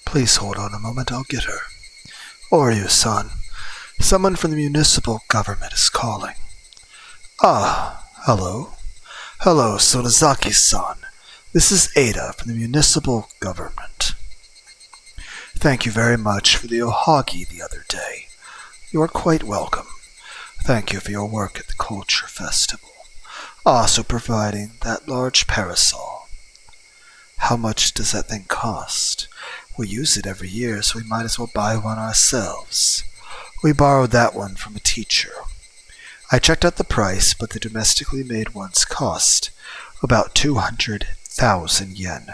Please hold on a moment, I'll get her. Oryu-san, someone from the municipal government is calling. Ah, hello. Hello, Sonozaki-san. This is Ada from the municipal government. Thank you very much for the ohagi the other day. You are quite welcome. Thank you for your work at the Culture Festival. Also providing that large parasol. How much does that thing cost? We use it every year, so we might as well buy one ourselves. We borrowed that one from a teacher. I checked out the price, but the domestically made ones cost about 200,000 yen.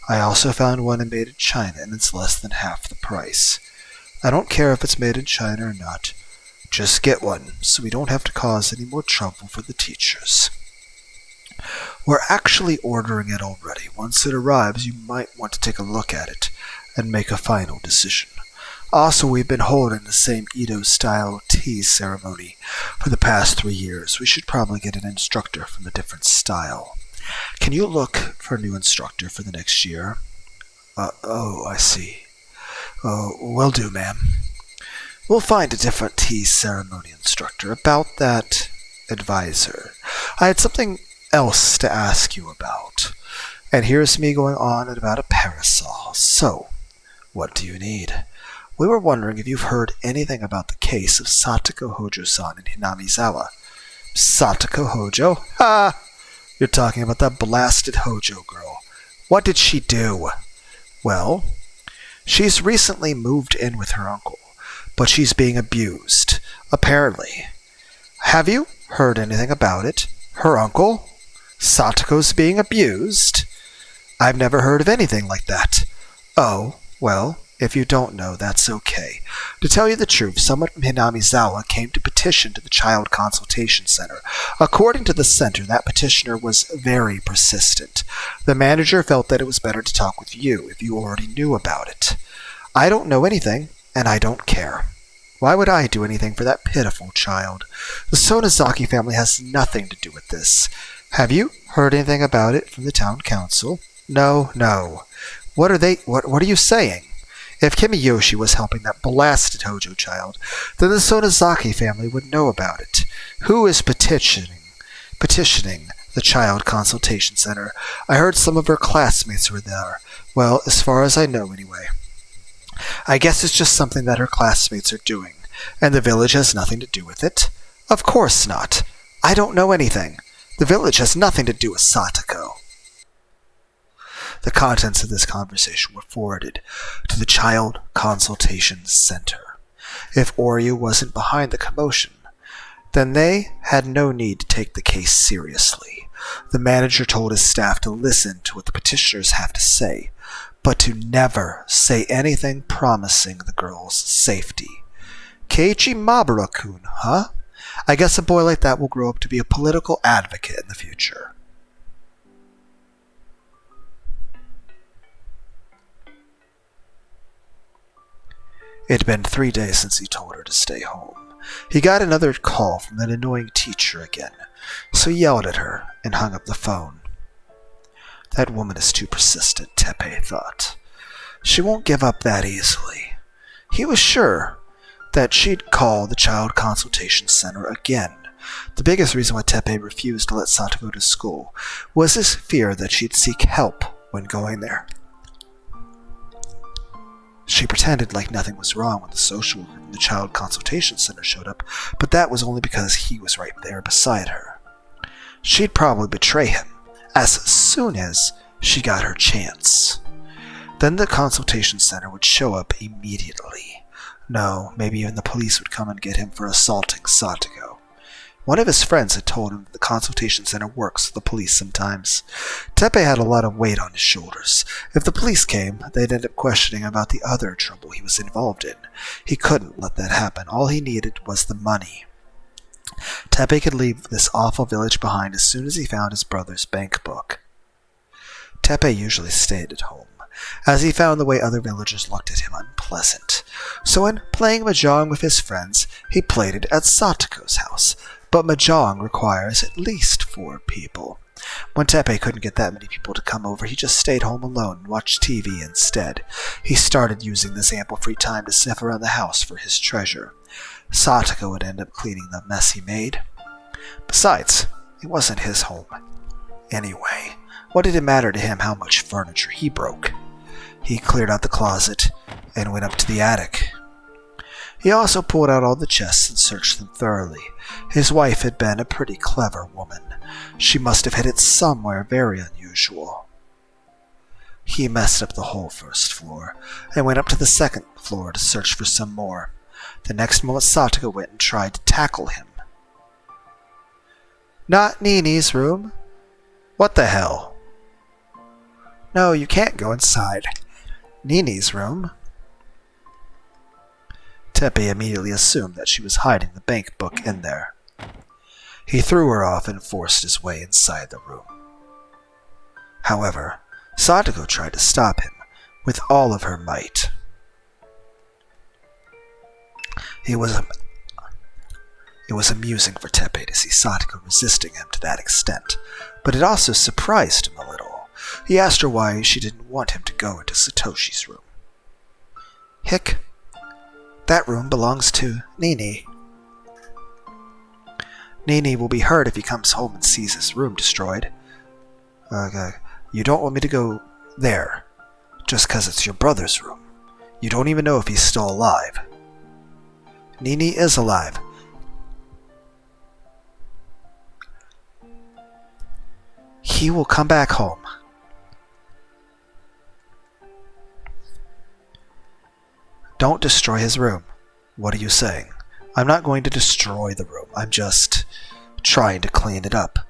I also found one made in China, and it's less than half the price. I don't care if it's made in China or not. Just get one, so we don't have to cause any more trouble for the teachers. We're actually ordering it already. Once it arrives, you might want to take a look at it and make a final decision. Also, we've been holding the same Edo-style tea ceremony for the past 3 years. We should probably get an instructor from a different style. Can you look for a new instructor for the next year? I see. Oh, will do, ma'am. We'll find a different tea ceremony instructor. About that advisor, I had something else to ask you about. And here's me going on about a parasol. So, what do you need? We were wondering if you've heard anything about the case of Satoko Hojo-san in Hinamizawa. Satoko Hojo? Ha! You're talking about that blasted Hojo girl. What did she do? Well, she's recently moved in with her uncle, but she's being abused, apparently. Have you heard anything about it? Her uncle? Satoko's being abused? I've never heard of anything like that. Oh, well, if you don't know, that's okay. To tell you the truth, someone from Hinamizawa came to petition to the Child Consultation Center. According to the center, that petitioner was very persistent. The manager felt that it was better to talk with you if you already knew about it. I don't know anything, and I don't care. Why would I do anything for that pitiful child? The Sonozaki family has nothing to do with this. Have you heard anything about it from the town council? No. What are you saying? If Kimiyoshi was helping that blasted Hojo child, then the Sonozaki family would know about it. Who is petitioning the Child Consultation Center? I heard some of her classmates were there. Well, as far as I know anyway. I guess it's just something that her classmates are doing, and the village has nothing to do with it. Of course not. I don't know anything. The village has nothing to do with Satoko. The contents of this conversation were forwarded to the Child Consultation Center. If Oryu wasn't behind the commotion, then they had no need to take the case seriously. The manager told his staff to listen to what the petitioners have to say, but to never say anything promising the girl's safety. Keiichi Mabura-kun, huh? I guess a boy like that will grow up to be a political advocate in the future. It had been 3 days since he told her to stay home. He got another call from that annoying teacher again, so he yelled at her and hung up the phone. That woman is too persistent, Teppei thought. She won't give up that easily. He was sure that she'd call the Child Consultation Center again. The biggest reason why Teppei refused to let Sato go to school was his fear that she'd seek help when going there. She pretended like nothing was wrong when the social worker from the Child Consultation Center showed up, but that was only because he was right there beside her. She'd probably betray him as soon as she got her chance. Then the consultation center would show up immediately. No, maybe even the police would come and get him for assaulting Satoko. One of his friends had told him that the consultation center works with the police sometimes. Teppei had a lot of weight on his shoulders. If the police came, they'd end up questioning about the other trouble he was involved in. He couldn't let that happen. All he needed was the money. Teppei could leave this awful village behind as soon as he found his brother's bank book. Teppei usually stayed at home, as he found the way other villagers looked at him unpleasant. So when playing mahjong with his friends, he played it at Satoko's house. But mahjong requires at least 4 people. When Teppei couldn't get that many people to come over, he just stayed home alone and watched TV instead. He started using this ample free time to sniff around the house for his treasure. Satoko would end up cleaning the mess he made. Besides, it wasn't his home. Anyway, what did it matter to him how much furniture he broke? He cleared out the closet and went up to the attic. He also pulled out all the chests and searched them thoroughly. His wife had been a pretty clever woman. She must have hid it somewhere very unusual. He messed up the whole first floor and went up to the second floor to search for some more. The next moment Satoko went and tried to tackle him. Not Nini's room. What the hell? No, you can't go inside Nini's room. Teppei immediately assumed that she was hiding the bank book in there. He threw her off and forced his way inside the room. However, Satoko tried to stop him with all of her might. It was amusing for Teppei to see Satoko resisting him to that extent, but it also surprised him a little. He asked her why she didn't want him to go into Satoshi's room. Hick, that room belongs to Nini. Nini will be hurt if he comes home and sees his room destroyed. You don't want me to go there, just 'cause it's your brother's room. You don't even know if he's still alive. Nini is alive. He will come back home. Don't destroy his room. What are you saying? I'm not going to destroy the room. I'm just trying to clean it up.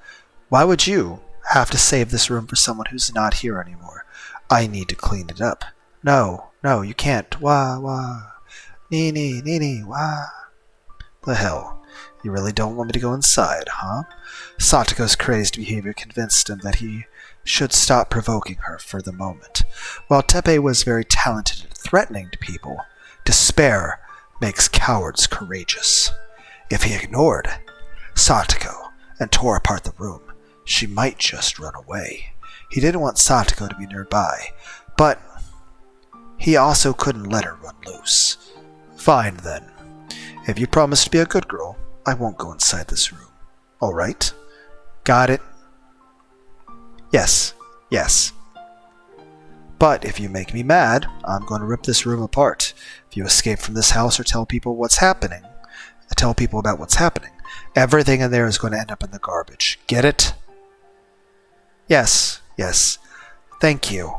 Why would you have to save this room for someone who's not here anymore? I need to clean it up. No, you can't. Wah. Nini, wah. The hell? You really don't want me to go inside, huh? Satoko's crazed behavior convinced him that he should stop provoking her for the moment. While Teppei was very talented at threatening to people, despair makes cowards courageous. If he ignored Satoko and tore apart the room, she might just run away. He didn't want Satoko to be nearby, but he also couldn't let her run loose. Fine then. If you promise to be a good girl, I won't go inside this room. All right? Got it? Yes. But if you make me mad, I'm going to rip this room apart. If you escape from this house or tell people about what's happening, everything in there is going to end up in the garbage. Get it? Yes. Thank you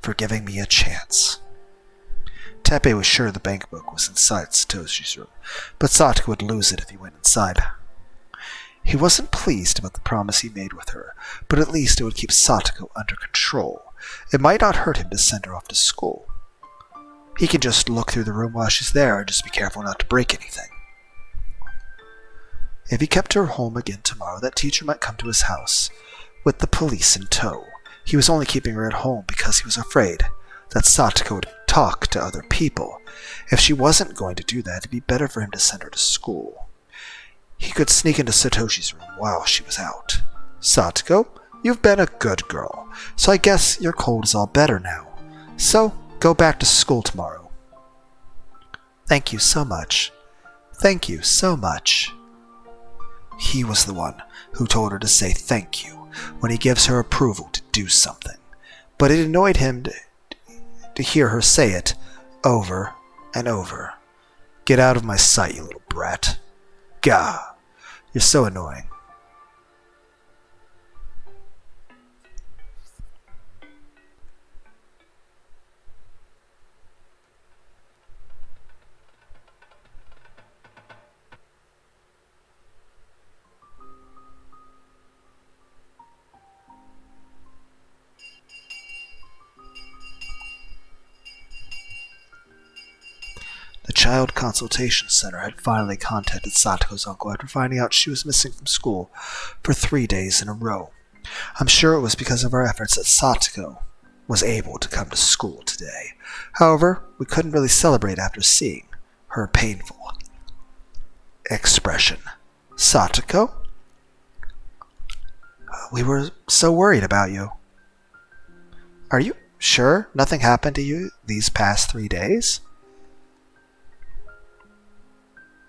for giving me a chance. Teppei was sure the bank book was inside Satoshi's room, but Satoko would lose it if he went inside. He wasn't pleased about the promise he made with her, but at least it would keep Satoko under control. It might not hurt him to send her off to school. He can just look through the room while she's there and just be careful not to break anything. If he kept her home again tomorrow, that teacher might come to his house with the police in tow. He was only keeping her at home because he was afraid that Satoko would talk to other people. If she wasn't going to do that, it'd be better for him to send her to school. He could sneak into Satoshi's room while she was out. Satoko, you've been a good girl, so I guess your cold is all better now. So, go back to school tomorrow. Thank you so much. He was the one who told her to say thank you when he gives her approval to do something. But it annoyed him to hear her say it over and over. Get out of my sight, you little brat. Gah, you're so annoying. The Child Consultation Center had finally contacted Satoko's uncle after finding out she was missing from school for 3 days in a row. I'm sure it was because of our efforts that Satoko was able to come to school today. However, we couldn't really celebrate after seeing her painful expression. Satoko? We were so worried about you. Are you sure nothing happened to you these past 3 days?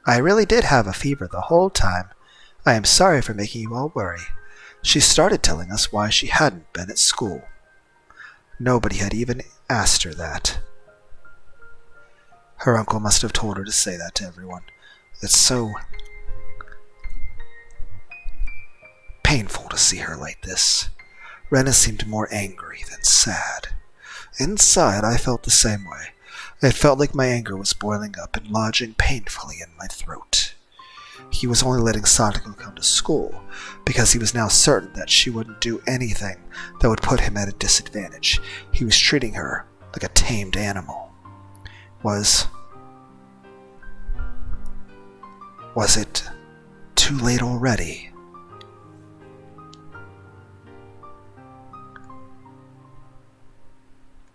I really did have a fever the whole time. I am sorry for making you all worry. She started telling us why she hadn't been at school. Nobody had even asked her that. Her uncle must have told her to say that to everyone. It's so painful to see her like this. Rena seemed more angry than sad. Inside, I felt the same way. I felt like my anger was boiling up and lodging painfully in my throat. He was only letting Sadako come to school because he was now certain that she wouldn't do anything that would put him at a disadvantage. He was treating her like a tamed animal. Was it too late already?